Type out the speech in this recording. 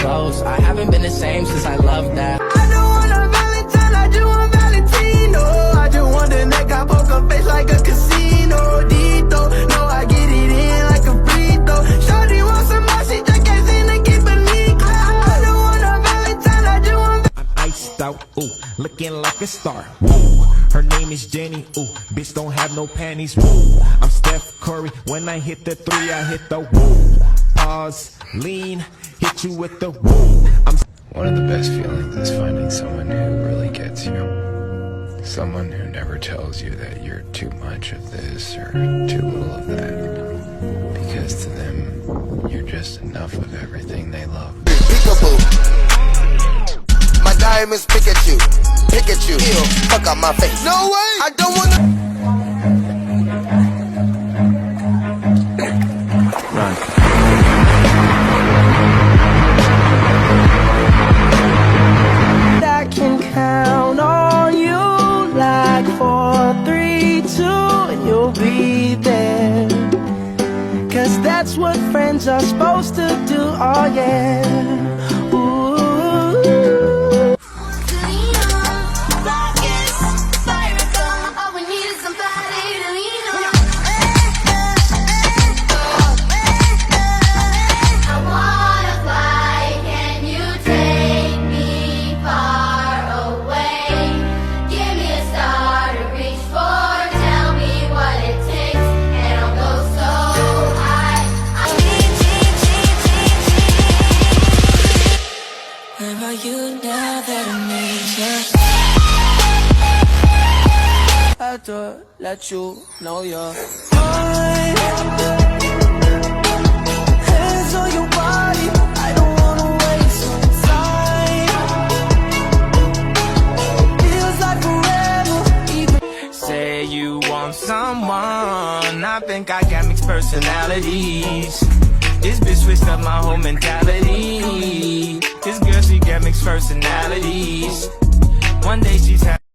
close. I haven't been the same since I loved that. I don't want a Valentine, I just want Valentino. I just want the neck, I poker face like a casino. Dito, no, I get it in like a free throw. Shorty wants some more, she just can't seem to keep it neat. I don't want a Valentine, I just want. I'm iced out, ooh, looking like a star, woo. Her name is Jenny, ooh, bitch don't have no panties, woo. I'm Steph Curry, when I hit the three, I hit the woo. Pause, lean, hit you with the woo. One of the best feelings is finding someone who really gets you. Someone who never tells you that you're too much of this or too little of that. Because to them, you're just enough of everything they love. Peekaboo. My diamonds Pikachu. Pikachu. Ew. Fuck out my face. No way. I don't wanna. I can count on you like 4, 3, 2, and you'll be there. Cause that's what friends are supposed to do, oh yeah. Ooh. To let you know you're mine. Hands on your body, I don't wanna waste some time. Feels like forever, even. Say you want someone, I think I got mixed personalities. This bitch switched up my whole mentality. This girl, she got mixed personalities. One day she's happy.